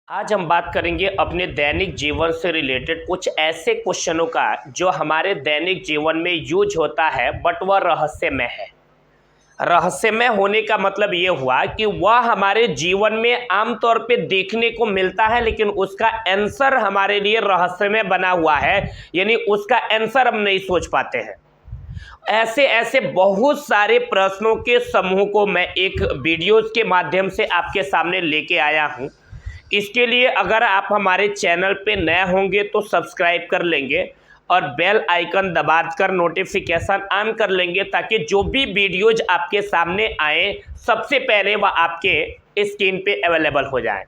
आज हम बात करेंगे अपने दैनिक जीवन से रिलेटेड कुछ ऐसे क्वेश्चनों का जो हमारे दैनिक जीवन में यूज होता है बट वह रहस्यमय है। रहस्यमय होने का मतलब ये हुआ कि वह हमारे जीवन में आमतौर पे देखने को मिलता है लेकिन उसका आंसर हमारे लिए रहस्यमय बना हुआ है, यानी उसका आंसर हम नहीं सोच पाते हैं। ऐसे ऐसे बहुत सारे प्रश्नों के समूह को मैं एक वीडियोज़ के माध्यम से आपके सामने लेके आया हूँ। इसके लिए अगर आप हमारे चैनल पे नए होंगे तो सब्सक्राइब कर लेंगे और बेल आइकन दबा कर नोटिफिकेशन ऑन कर लेंगे ताकि जो भी वीडियोज आपके सामने आए सबसे पहले वह आपके स्क्रीन पे अवेलेबल हो जाए।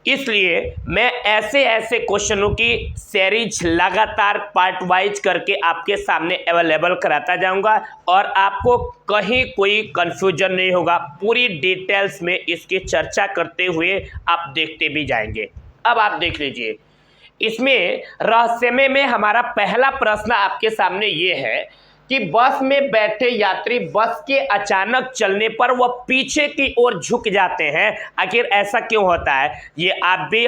इसलिए मैं ऐसे ऐसे क्वेश्चनों की सीरीज लगातार पार्ट वाइज करके आपके सामने अवेलेबल कराता जाऊंगा और आपको कहीं कोई कंफ्यूजन नहीं होगा। पूरी डिटेल्स में इसकी चर्चा करते हुए आप देखते भी जाएंगे। अब आप देख लीजिए, इसमें रहस्यमय में हमारा पहला प्रश्न आपके सामने ये है कि बस में बैठे यात्री बस के अचानक चलने पर वह पीछे की ओर झुक जाते हैं। आखिर ऐसा क्यों होता है? ये आप भी,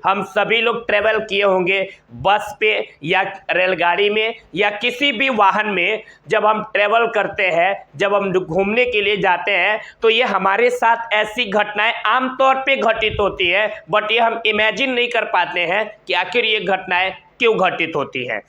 हम सभी लोग ट्रेवल किए होंगे बस पे या रेलगाड़ी में या किसी भी वाहन में। जब हम ट्रेवल करते हैं, जब हम घूमने के लिए जाते हैं तो ये हमारे साथ ऐसी घटनाएं आमतौर पे घटित होती है, बट ये हम इमेजिन नहीं कर पाते हैं कि आखिर ये घटनाएं क्यों घटित होती हैं।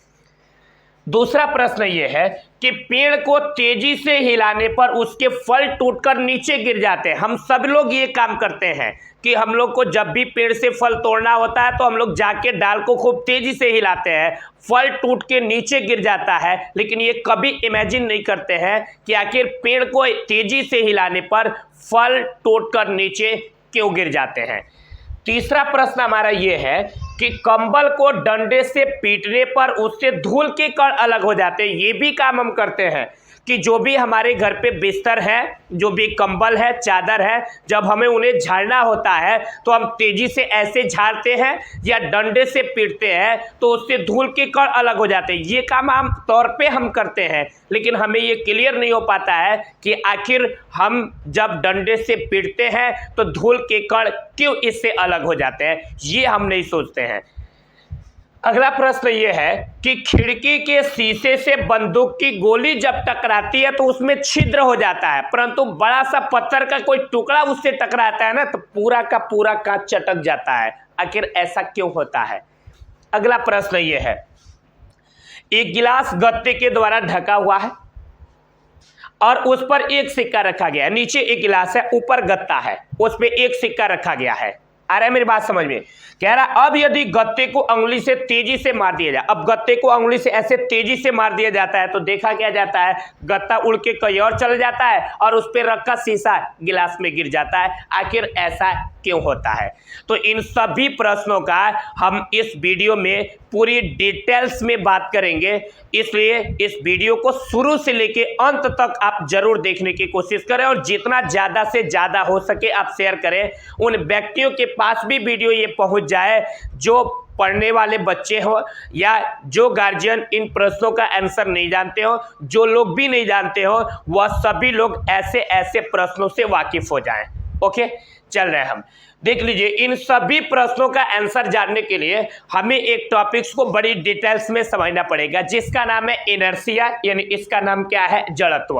दूसरा प्रश्न ये है कि पेड़ को तेजी से हिलाने पर उसके फल टूटकर नीचे गिर जाते हैं। हम सब लोग ये काम करते हैं कि हम लोग को जब भी पेड़ से फल तोड़ना होता है तो हम लोग जाके डाल को खूब तेजी से हिलाते हैं, फल टूट के नीचे गिर जाता है। लेकिन ये कभी इमेजिन नहीं करते हैं कि आखिर पेड़ को तेजी से हिलाने पर फल टूटकर नीचे क्यों गिर जाते हैं। तीसरा प्रश्न हमारा ये है कि कंबल को डंडे से पीटने पर उससे धूल के कण अलग हो जाते हैं। ये भी काम हम करते हैं कि जो भी हमारे घर पे बिस्तर है, जो भी कंबल है, चादर है, जब हमें उन्हें झाड़ना होता है तो हम तेजी से ऐसे झाड़ते हैं या डंडे से पीटते हैं तो उससे धूल के कण अलग हो जाते हैं। ये काम आम तौर पे हम करते हैं, लेकिन हमें ये क्लियर नहीं हो पाता है कि आखिर हम जब डंडे से पीटते हैं तो धूल के कण क्यों इससे अलग हो जाते हैं, ये हम नहीं सोचते हैं। अगला प्रश्न ये है कि खिड़की के शीशे से बंदूक की गोली जब टकराती है तो उसमें छिद्र हो जाता है, परंतु बड़ा सा पत्थर का कोई टुकड़ा उससे टकराता है ना तो पूरा का पूरा कांच चटक जाता है। आखिर ऐसा क्यों होता है? अगला प्रश्न ये है, एक गिलास गत्ते के द्वारा ढका हुआ है और उस पर एक सिक्का रखा गया है। नीचे एक गिलास है, ऊपर गत्ता है, उस पर एक सिक्का रखा गया है। आ रहा है मेरी बात समझ में? कह रहा अब यदि गत्ते को अंगुली से तेजी से मार दिया जाए, अब गत्ते को अंगुली से ऐसे तेजी से मार दिया जाता है तो देखा क्या जाता है, गत्ता उड़ के कहीं और चल जाता है और उस पर रखा शीशा गिलास में गिर जाता है। आखिर ऐसा क्यों होता है? तो इन सभी प्रश्नों का हम इस वीडियो में पूरी डिटेल्स में बात करेंगे, इसलिए इस वीडियो को शुरू से लेके अंत तक आप जरूर देखने की कोशिश करें और जितना ज़्यादा से ज़्यादा हो सके आप शेयर करें। उन व्यक्तियों के पास भी वीडियो ये पहुंच जाए जो पढ़ने वाले बच्चे हो या जो गार्जियन इन प्रश्नों का आंसर नहीं जानते हो, जो लोग भी नहीं जानते हो वह सभी लोग ऐसे ऐसे प्रश्नों से वाकिफ हो जाएं। ओके, चल रहे हम देख लीजिए। इन सभी प्रश्नों का आंसर जानने के लिए हमें एक टॉपिक्स को बड़ी डिटेल्स में समझना पड़ेगा जिसका नाम है इनर्शिया, यानी इसका नाम क्या है? जड़त्व।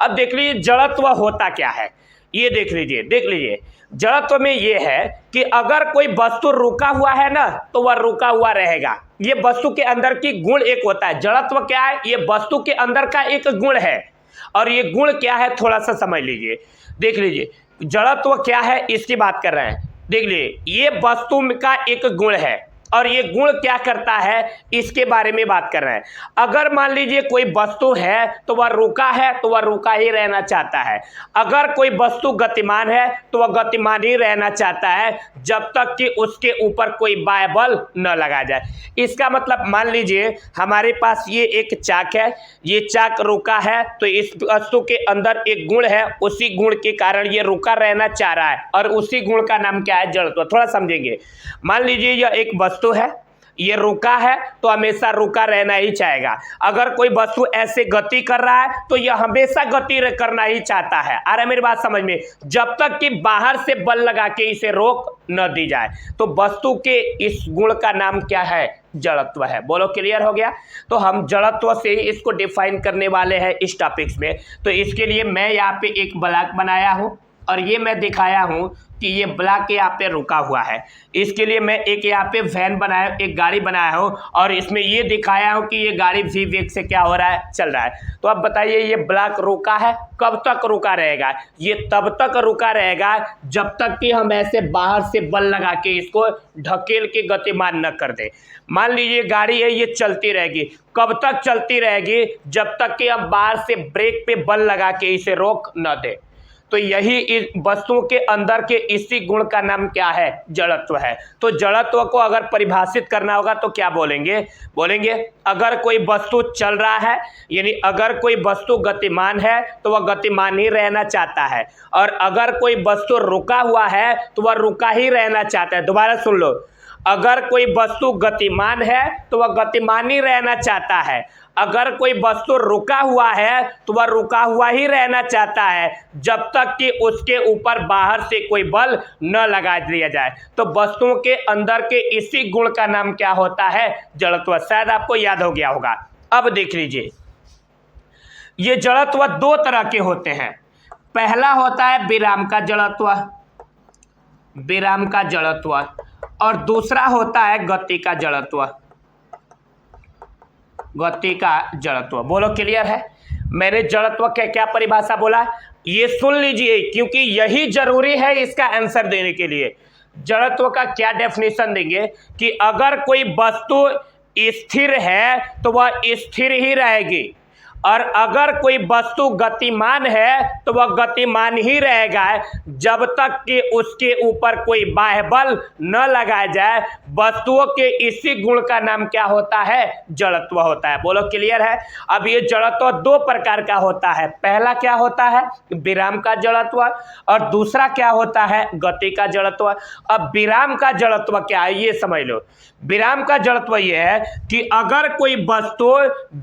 अब देख लीजिए जड़त्व होता क्या है, ये देख लीजिए। जड़त्व में ये है कि अगर कोई वस्तु रुका हुआ है ना तो वह रुका हुआ रहेगा। ये वस्तु के अंदर की गुण एक होता है। जड़त्व क्या है? ये वस्तु के अंदर का एक गुण है और ये गुण क्या है थोड़ा सा समझ लीजिए। देख लीजिए जड़त्व क्या है इसकी बात कर रहे हैं। देख लीजिए ये वस्तु का एक गुण है और ये गुण क्या करता है इसके बारे में बात कर रहे हैं। अगर मान लीजिए कोई वस्तु है तो वह रुका है तो वह रुका ही रहना चाहता है। अगर कोई वस्तु गतिमान है तो वह गतिमान ही रहना चाहता है जब तक कि उसके ऊपर कोई बाह्य बल न लगा जाए। इसका मतलब मान लीजिए हमारे पास ये एक चाक है, ये चाक रुका है तो इस वस्तु के अंदर एक गुण है, उसी गुण के कारण ये रुका रहना चाह रहा है और उसी गुण का नाम क्या है? जड़त्व। थोड़ा समझेंगे। मान लीजिए यह एक वस्तु है ये रुका है तो हमेशा रुका रहना ही चाहेगा। अगर कोई वस्तु ऐसे गति कर रहा है तो यह हमेशा गति करना ही चाहता है। आ रहा है मेरी बात समझ में? जब तक कि बाहर से बल लगा के इसे रोक न दी जाए। तो वस्तु के इस गुण का नाम क्या है? जड़त्व है। बोलो क्लियर हो गया? तो हम जड़त्व से ही इसको डिफाइन करने वाले हैं इस टॉपिक्स में। तो इसके लिए मैं यहाँ पे एक ब्लॉक बनाया हूँ और ये मैं दिखाया हूँ कि ये ब्लॉक यहाँ पे रुका हुआ है। इसके लिए मैं एक यहाँ पे वैन बनाया, एक गाड़ी बनाया हूँ और इसमें ये दिखाया हूँ कि ये गाड़ी v वेग से क्या हो रहा है? चल रहा है। तो अब बताइए ये ब्लॉक रुका है, कब तक रुका रहेगा? ये तब तक रुका रहेगा जब तक कि हम ऐसे बाहर से बल लगा के इसको ढकेल के गतिमान न कर दे। मान लीजिए गाड़ी है, ये चलती रहेगी। कब तक चलती रहेगी? जब तक कि हम बाहर से ब्रेक पे बल लगा के इसे रोक न दे। तो यही इस वस्तुओं के अंदर के इसी गुण का नाम क्या है? जड़त्व है। तो जड़त्व को अगर परिभाषित करना होगा तो क्या बोलेंगे? बोलेंगे अगर कोई वस्तु चल रहा है, यानी अगर कोई वस्तु गतिमान है तो वह गतिमान ही रहना चाहता है, और अगर कोई वस्तु रुका हुआ है तो वह रुका ही रहना चाहता है। दोबारा सुन लो, अगर कोई वस्तु गतिमान है तो वह गतिमान ही रहना चाहता है, अगर कोई वस्तु रुका हुआ है तो वह रुका हुआ ही रहना चाहता है जब तक कि उसके ऊपर बाहर से कोई बल न लगा दिया जाए। तो वस्तुओं के अंदर के इसी गुण का नाम क्या होता है? जड़त्व। शायद आपको याद हो गया होगा। अब देख लीजिए, ये जड़त्व दो तरह के होते हैं। पहला होता है विराम का जड़त्व, विराम का जड़त्व, और दूसरा होता है गति का जड़त्व, गति का जड़त्व। बोलो क्लियर है? मैंने जड़त्व क्या क्या परिभाषा बोला ये सुन लीजिए, क्योंकि यही जरूरी है इसका आंसर देने के लिए। जड़त्व का क्या डेफिनेशन देंगे कि अगर कोई वस्तु स्थिर है तो वह स्थिर ही रहेगी, और अगर कोई वस्तु गतिमान है तो वह गतिमान ही रहेगा जब तक कि उसके ऊपर कोई बाह्य बल न लगाया जाए। वस्तुओं के इसी गुण का नाम क्या होता है? जड़त्व होता है। बोलो क्लियर है? अब ये जड़त्व दो प्रकार का होता है। पहला क्या होता है? विराम का जड़त्व, और दूसरा क्या होता है? गति का जड़त्व। अब विराम का जड़त्व क्या है ये समझ लो। विराम का जड़त्व ये है कि अगर कोई वस्तु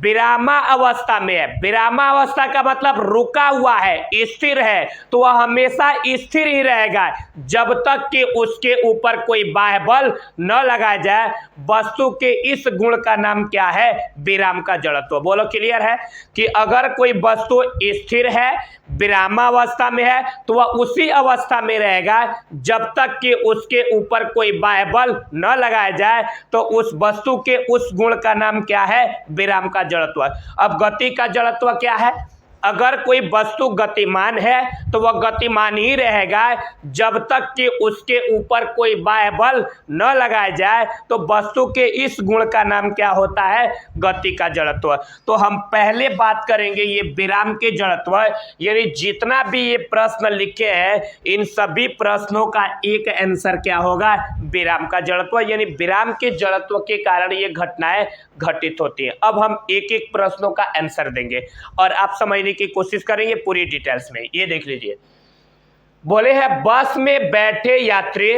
विरामा अवस्था में है, विरामा अवस्था का मतलब रुका हुआ है, स्थिर है, तो वह हमेशा स्थिर ही रहेगा जब तक कि उसके ऊपर कोई बाह्य बल न लगाया जाए। वस्तु के इस गुण का नाम क्या है? विराम का जड़त्व। बोलो क्लियर है? कि अगर कोई वस्तु स्थिर है, विरामावस्था में है, तो वह उसी अवस्था में रहेगा जब तक कि उसके ऊपर कोई बाह्य बल न लगाया जाए। तो उस वस्तु के उस गुण का नाम क्या है? विराम का जड़त्व। अब गति का जड़त्व क्या है? अगर कोई वस्तु गतिमान है तो वह गतिमान ही रहेगा जब तक कि उसके ऊपर कोई बाह्य बल न लगाया जाए। तो वस्तु के इस गुण का नाम क्या होता है? गति का जड़त्व। तो हम पहले बात करेंगे ये विराम के जड़त्व, यानी जितना भी ये प्रश्न लिखे हैं इन सभी प्रश्नों का एक आंसर क्या होगा? विराम का जड़त्व। यानी विराम के जड़त्व के कारण ये घटनाएं घटित होती हैं। अब हम एक एक प्रश्नों का आंसर देंगे और आप समझने की कोशिश करेंगे पूरी डिटेल्स में। ये देख लीजिए, बोले हैं बस में बैठे यात्री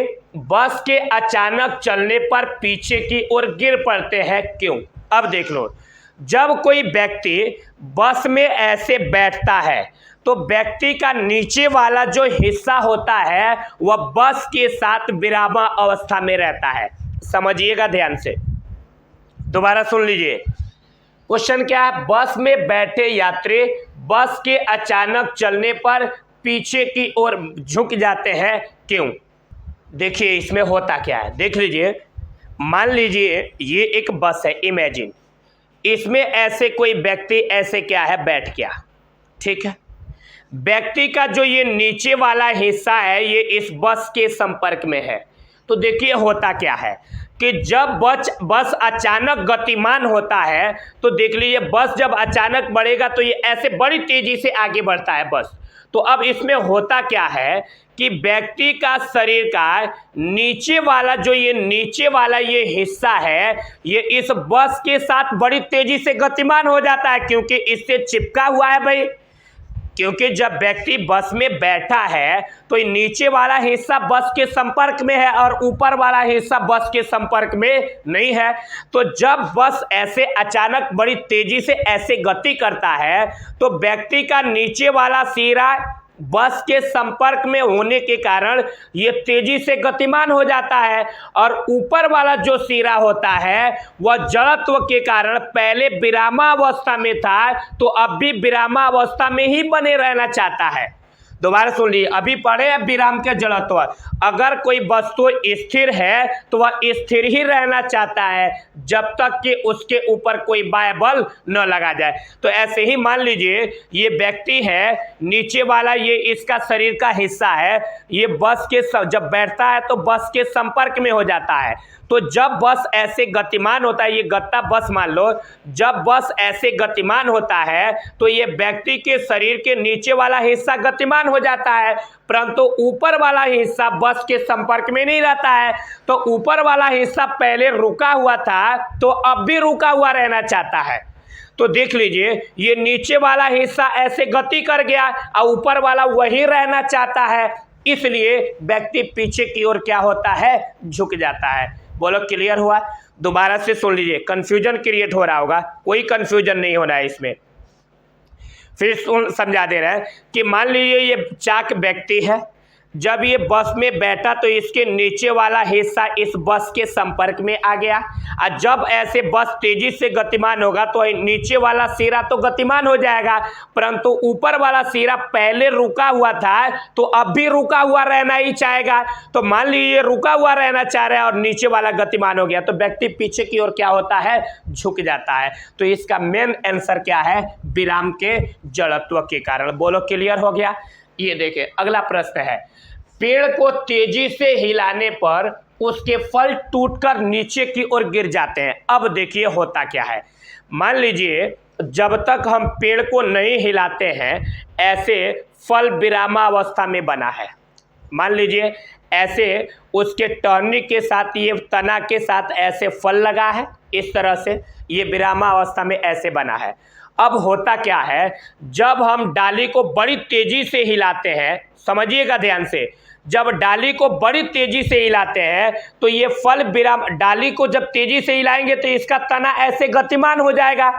बस के अचानक चलने पर पीछे की ओर गिर पड़ते हैं, क्यों? अब देख लो, जब कोई व्यक्ति बस में ऐसे बैठता है तो व्यक्ति का नीचे वाला जो हिस्सा होता है वह बस के साथ विरामा अवस्था में रहता है। समझिएगा ध्यान से, दोबारा सुन लीजिए। क्वेश्चन क्या है? बस में बैठे यात्री बस के अचानक चलने पर पीछे की ओर झुक जाते हैं, क्यों? देखिए इसमें होता क्या है, देख लीजिए। मान लीजिए ये एक बस है, इमेजिन इसमें ऐसे कोई व्यक्ति ऐसे क्या है बैठ गया, ठीक है। व्यक्ति का जो ये नीचे वाला हिस्सा है ये इस बस के संपर्क में है। तो देखिए होता क्या है कि जब बस अचानक गतिमान होता है तो देख लीजिए बस जब अचानक बढ़ेगा तो ये ऐसे बड़ी तेजी से आगे बढ़ता है बस। तो अब इसमें होता क्या है कि व्यक्ति का शरीर का नीचे वाला जो ये हिस्सा है ये इस बस के साथ बड़ी तेजी से गतिमान हो जाता है, क्योंकि इससे चिपका हुआ है भाई, क्योंकि जब व्यक्ति बस में बैठा है तो नीचे वाला हिस्सा बस के संपर्क में है और ऊपर वाला हिस्सा बस के संपर्क में नहीं है। तो जब बस ऐसे अचानक बड़ी तेजी से ऐसे गति करता है तो व्यक्ति का नीचे वाला सिरा बस के संपर्क में होने के कारण ये तेजी से गतिमान हो जाता है और ऊपर वाला जो सिरा होता है वह जड़त्व के कारण पहले विरामावस्था में था तो अब भी विरामावस्था में ही बने रहना चाहता है। दोबारा सुन लीजिए, अभी पढ़े हैं विराम के जड़त्व। अगर कोई वस्तु स्थिर है तो वह स्थिर ही रहना चाहता है जब तक कि उसके ऊपर कोई बाह्य बल न लगा जाए। तो ऐसे ही मान लीजिए ये व्यक्ति है, नीचे वाला ये इसका शरीर का हिस्सा है, ये बस के जब बैठता है तो बस के संपर्क में हो जाता है। तो जब बस ऐसे गतिमान होता है, ये गत्ता बस मान लो, जब बस ऐसे गतिमान होता है तो ये व्यक्ति के शरीर के नीचे वाला हिस्सा गतिमान हो जाता है, परंतु ऊपर वाला हिस्सा बस के संपर्क में नहीं रहता है। तो ऊपर वाला हिस्सा पहले रुका हुआ था तो अब भी रुका हुआ रहना चाहता है। तो देख लीजिए ये नीचे वाला हिस्सा ऐसे गति कर गया और ऊपर वाला वही रहना चाहता है, इसलिए व्यक्ति पीछे की ओर क्या होता है, झुक जाता है। बोलो क्लियर हुआ? दोबारा से सुन लीजिए, कंफ्यूजन क्रिएट हो रहा होगा, कोई कंफ्यूजन नहीं हो रहा है इसमें। फिर समझा दे रहा है कि मान लीजिए ये चाक व्यक्ति है, जब ये बस में बैठा तो इसके नीचे वाला हिस्सा इस बस के संपर्क में आ गया और जब ऐसे बस तेजी से गतिमान होगा तो नीचे वाला सिरा तो गतिमान हो जाएगा, परंतु ऊपर वाला सिरा पहले रुका हुआ था तो अब भी रुका हुआ रहना ही चाहेगा। तो मान लीजिए रुका हुआ रहना चाह रहा है और नीचे वाला गतिमान हो गया तो व्यक्ति पीछे की ओर क्या होता है, झुक जाता है। तो इसका मेन आंसर क्या है, विराम के जड़त्व के कारण। बोलो क्लियर हो गया? ये देखिए अगला प्रश्न है, पेड़ को तेजी से हिलाने पर उसके फल टूटकर नीचे की ओर गिर जाते हैं। अब देखिए होता क्या है, मान लीजिए जब तक हम पेड़ को नहीं हिलाते हैं ऐसे फल विरामावस्था में बना है। मान लीजिए ऐसे उसके टहनी के साथ ये तना के साथ ऐसे फल लगा है, इस तरह से ये विरामावस्था में ऐसे बना है। अब होता क्या है, जब हम डाली को बड़ी तेजी से हिलाते हैं, समझिएगा ध्यान से, जब डाली को बड़ी तेजी से हिलाते हैं तो ये फल विराम, डाली को जब तेजी से हिलाएंगे तो इसका तना ऐसे गतिमान हो जाएगा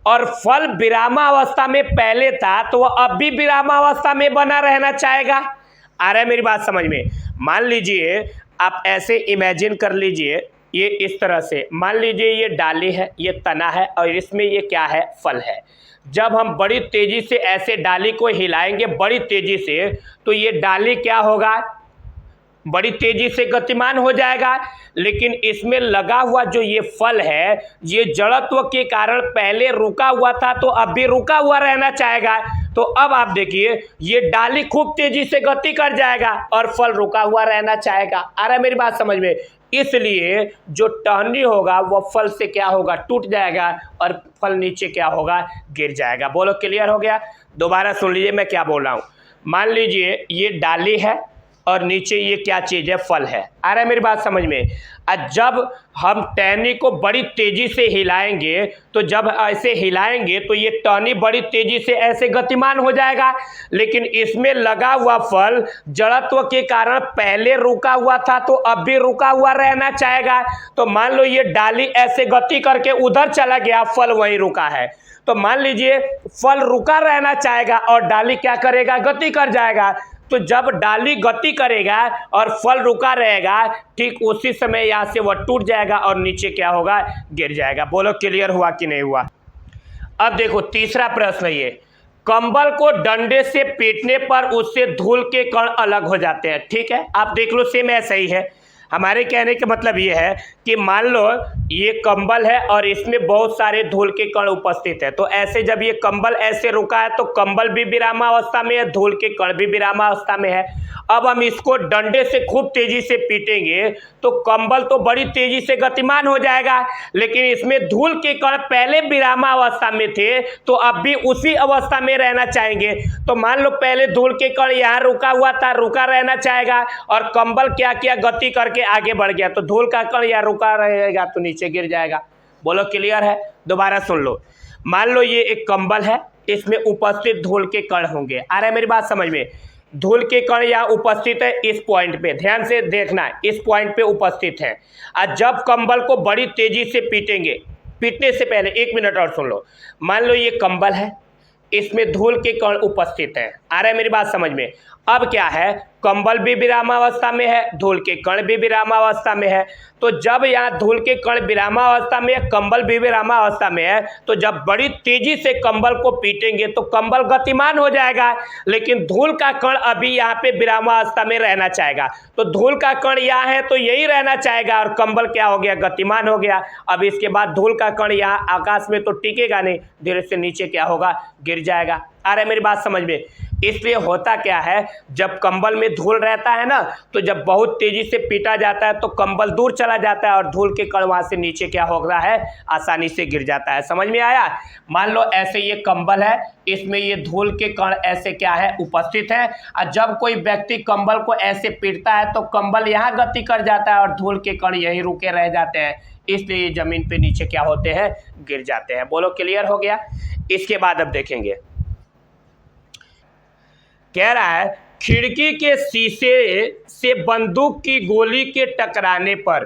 और फल विरामावस्था में पहले था तो वह अब भी विरामावस्था में बना रहना चाहेगा। आ रहा है मेरी बात समझ में? मान लीजिए आप ऐसे इमेजिन कर लीजिए, ये इस तरह से मान लीजिए ये डाली है, ये तना है और इसमें ये क्या है, फल है। जब हम बड़ी तेजी से ऐसे डाली को हिलाएंगे बड़ी तेजी से तो ये डाली क्या होगा, बड़ी तेजी से गतिमान हो जाएगा, लेकिन इसमें लगा हुआ जो ये फल है ये जड़त्व के कारण पहले रुका हुआ था तो अब भी रुका हुआ रहना चाहेगा। तो अब आप देखिए ये डाली खूब तेजी से गति कर जाएगा और फल रुका हुआ रहना चाहेगा। आ रहा है मेरी बात समझ में? इसलिए जो टहनी होगा वह फल से क्या होगा, टूट जाएगा और फल नीचे क्या होगा, गिर जाएगा। बोलो क्लियर हो गया? दोबारा सुन लीजिए मैं क्या बोल रहा हूँ। मान लीजिए ये डाली है और नीचे ये क्या चीज़ है, फल है। आ रहा है मेरी बात समझ में? जब हम टहनी को बड़ी तेजी से हिलाएंगे तो जब ऐसे हिलाएंगे तो ये टहनी बड़ी तेजी से ऐसे गतिमान हो जाएगा, लेकिन इसमें लगा हुआ फल जड़त्व के कारण पहले रुका हुआ था तो अब भी रुका हुआ रहना चाहेगा। तो मान लो ये डाली ऐसे गति करके उधर चला गया, फल वहीं रुका है। तो मान लीजिए फल रुका रहना चाहेगा और डाली क्या करेगा, गति कर जाएगा। तो जब डाली गति करेगा और फल रुका रहेगा, ठीक उसी समय यहाँ से वह टूट जाएगा और नीचे क्या होगा, गिर जाएगा। बोलो क्लियर हुआ कि नहीं हुआ? अब देखो तीसरा प्रश्न, ये कंबल को डंडे से पीटने पर उससे धूल के कण अलग हो जाते हैं। ठीक है, आप देख लो सेम ऐसा ही है। हमारे कहने का मतलब ये है कि मान लो ये कंबल है और इसमें बहुत सारे धूल के कण उपस्थित है, तो ऐसे जब ये कंबल ऐसे रुका है तो कंबल भी विरामावस्था में है, धूल के कण भी विरामावस्था में है। अब हम इसको डंडे से खूब तेजी से पीटेंगे तो कंबल तो बड़ी तेजी से गतिमान हो जाएगा, लेकिन इसमें धूल के कण पहले विरामावस्था में थे तो अब भी उसी अवस्था में रहना चाहेंगे। तो मान लो पहले धूल के कण यहाँ रुका हुआ था, रुका रहना चाहेगा और कंबल क्या किया, गति करके आगे बढ़ गया, तो धूल का कण यहाँ रुका रहेगा तो नीचे गिर जाएगा। बोलो क्लियर है? दोबारा सुन लो। मान लो ये एक कंबल है इसमें उपस्थित धूल के कण होंगे। आ रहा है मेरी बात समझ में? धूल के कण यहाँ उपस्थित है इस पॉइंट पे, ध्यान से देखना, इस पॉइंट पे उपस्थित है। और जब कंबल को बड़ी तेजी से पीटेंगे, पीटने से पहले 1 मिनट और सुन लो। मान लो ये कंबल है, इसमें धूल के कण उपस्थित हैं। आ रहा है मेरी बात समझ में? अब क्या है, कंबल भी विरामावस्था में है, धूल के कण भी विरामावस्था में है। तो जब यहाँ धूल के कण विरामावस्था में है, कंबल भी विरामावस्था में है, तो जब बड़ी तेजी से कंबल को पीटेंगे तो कंबल गतिमान हो जाएगा, लेकिन धूल का कण अभी यहाँ पे विरामावस्था में रहना चाहेगा। तो धूल का कण यहाँ है तो यही रहना चाहेगा और कंबल क्या हो गया, गतिमान हो गया। अब इसके बाद धूल का कण यहाँ आकाश में तो टिकेगा नहीं, धीरे से नीचे क्या होगा, गिर जाएगा। आ रहा है मेरी बात समझ में? इसलिए होता क्या है, जब कंबल में धूल रहता है ना, तो जब बहुत तेजी से पीटा जाता है तो कंबल दूर चला जाता है और धूल के कण वहां से नीचे क्या हो रहा है, आसानी से गिर जाता है। समझ में आया? मान लो ऐसे ये कंबल है, इसमें ये धूल के कण ऐसे क्या है, उपस्थित है। और जब कोई व्यक्ति कंबल को ऐसे पीटता है तो कंबल यहाँ गति कर जाता है और धूल के कण यहीं रुके रह जाते हैं, इसलिए ये जमीन पे नीचे क्या होते हैं, गिर जाते हैं। बोलो क्लियर हो गया? इसके बाद अब देखेंगे, कह रहा है खिड़की के शीशे से बंदूक की गोली के टकराने पर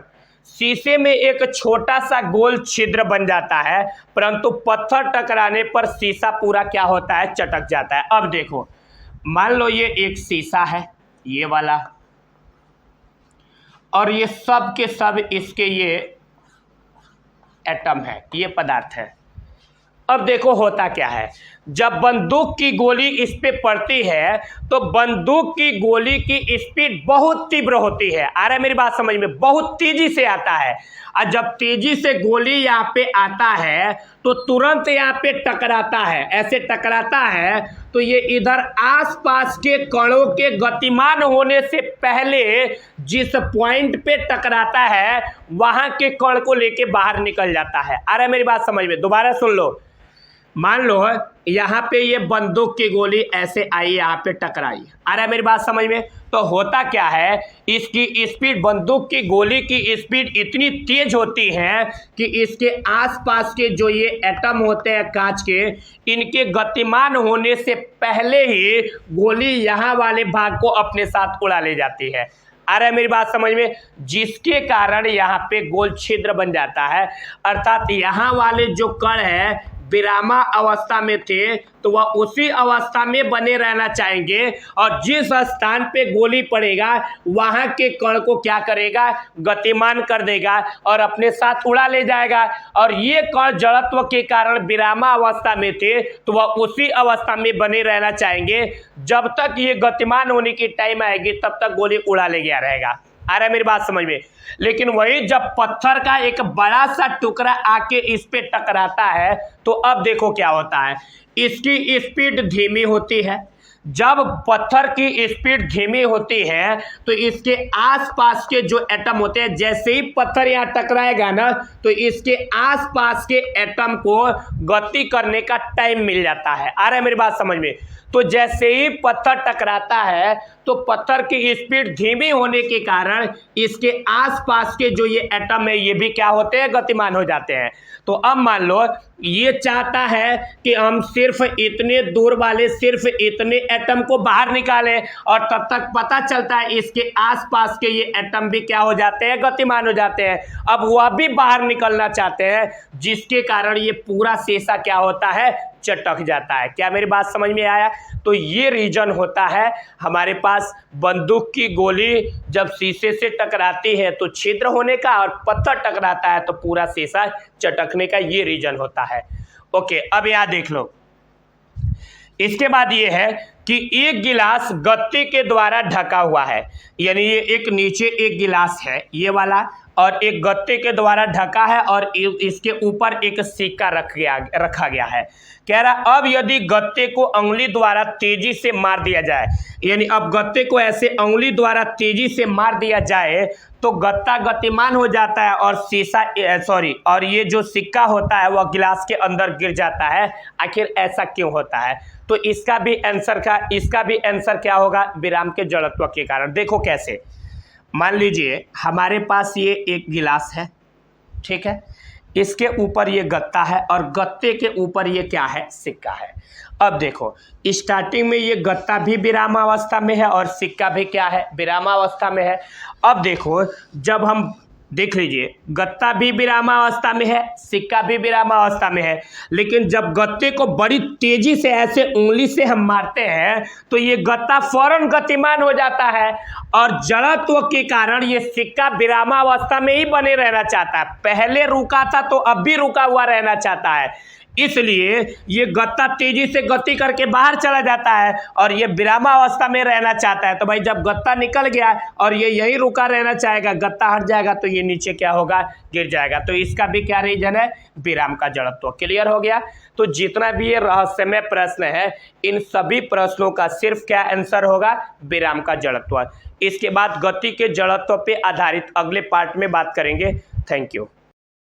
शीशे में एक छोटा सा गोल छिद्र बन जाता है, परंतु पत्थर टकराने पर शीशा पूरा क्या होता है, चटक जाता है। अब देखो, मान लो ये एक शीशा है, ये वाला, और ये सब के सब इसके ये एटम है, ये पदार्थ है। अब देखो होता क्या है, जब बंदूक की गोली इस पे पड़ती है तो बंदूक की गोली की स्पीड बहुत तीव्र होती है। आ रहा है मेरी बात समझ में? बहुत तेजी से आता है। और जब तेजी से गोली यहाँ पे आता है तो तुरंत यहाँ पे टकराता है, ऐसे टकराता है तो ये इधर आसपास के कणों के गतिमान होने से पहले जिस पॉइंट पे टकराता है वहां के कण को लेके बाहर निकल जाता है। आ रहा है मेरी बात समझ में? दोबारा सुन लो, मान लो यहाँ पे ये बंदूक की गोली ऐसे आई, यहाँ पे टकराई। आ रहा है मेरी बात समझ में? तो होता क्या है, इसकी स्पीड, बंदूक की गोली की स्पीड इतनी तेज होती है कि इसके आसपास के जो ये एटम होते हैं कांच के, इनके गतिमान होने से पहले ही गोली यहाँ वाले भाग को अपने साथ उड़ा ले जाती है। आ रहा है मेरी बात समझ में? जिसके कारण यहाँ पे गोल छिद्र बन जाता है, अर्थात यहाँ वाले जो कण है विरामा अवस्था में थे तो वह उसी अवस्था में बने रहना चाहेंगे, और जिस स्थान पे गोली पड़ेगा वहां के कण को क्या करेगा, गतिमान कर देगा और अपने साथ उड़ा ले जाएगा। और ये कण जड़त्व के कारण विरामा अवस्था में थे तो वह उसी अवस्था में बने रहना चाहेंगे, जब तक ये गतिमान होने की टाइम आएगी तब तक गोली उड़ा ले गया रहेगा। आ रहा है मेरी बात समझ में? लेकिन वही जब पत्थर का एक बड़ा सा टुकड़ा आके इस पे टकराता है तो अब देखो क्या होता है, इसकी स्पीड धीमी होती है। जब पत्थर की स्पीड धीमी होती है तो इसके आसपास के जो एटम होते हैं, जैसे ही पत्थर यहाँ टकराएगा ना तो इसके आसपास के एटम को गति करने का टाइम मिल जाता है। आ रहा है मेरी बात समझ में? तो जैसे ही पत्थर टकराता है तो पत्थर की स्पीड धीमी होने के कारण इसके आसपास के जो ये एटम है ये भी क्या होते हैं, गतिमान हो जाते हैं। तो अब मान लो ये चाहता है कि हम सिर्फ इतने दूर वाले सिर्फ इतने एटम को बाहर निकालें, और तब तक पता चलता है इसके आसपास के ये एटम भी क्या हो जाते हैं, गतिमान हो जाते हैं। अब वह भी बाहर निकलना चाहते हैं, जिसके कारण ये पूरा शीशा क्या होता है, चटक जाता है। क्या मेरी बात समझ में आया? तो ये रीजन होता है हमारे पास बंदूक की गोली जब शीशे से टकराती है तो छिद्र होने का, और पत्थर टकराता है तो पूरा शीशा चटकने का, ये रीजन होता है। ओके, अब यहाँ देख लो, इसके बाद ये है कि एक गिलास गत्ते के द्वारा ढका हुआ है, यानी ये एक नीचे एक गिलास है ये वाला, और एक गत्ते के द्वारा ढका है और इसके ऊपर एक सिक्का रखा गया है। कह रहा अब यदि गत्ते को अंगुली द्वारा तेजी से मार दिया जाए, यानी अब गत्ते को ऐसे अंगुली द्वारा तेजी से मार दिया जाए तो गत्ता गतिमान हो जाता है और और ये जो सिक्का होता है वह गिलास के अंदर गिर जाता है। आखिर ऐसा क्यों होता है? तो इसका भी आंसर क्या होगा, विराम के जड़त्व के कारण। देखो कैसे, मान लीजिए हमारे पास ये एक गिलास है, ठीक है, इसके ऊपर ये गत्ता है और गत्ते के ऊपर ये क्या है, सिक्का है। अब देखो स्टार्टिंग में ये गत्ता भी विरामावस्था में है और सिक्का भी क्या है, विरामावस्था में है। अब देखो जब हम देख लीजिए गत्ता भी विरामावस्था में है, सिक्का भी विरामावस्था में है, लेकिन जब गत्ते को बड़ी तेजी से ऐसे उंगली से हम मारते हैं तो ये गत्ता फौरन गतिमान हो जाता है और जड़त्व के कारण ये सिक्का विरामावस्था में ही बने रहना चाहता है। पहले रुका था तो अब भी रुका हुआ रहना चाहता है, इसलिए ये गत्ता तेजी से गति करके बाहर चला जाता है और ये विरामावस्था में रहना चाहता है। तो भाई जब गत्ता निकल गया और ये यहीं रुका रहना चाहेगा, गत्ता हट जाएगा तो ये नीचे क्या होगा, गिर जाएगा। तो इसका भी क्या रीजन है, विराम का जड़त्व। क्लियर हो गया। तो जितना भी ये रहस्यमय प्रश्न है इन सभी प्रश्नों का सिर्फ क्या आंसर होगा, विराम का जड़त्व। इसके बाद गति के जड़त्व पे आधारित अगले पार्ट में बात करेंगे। Thank you.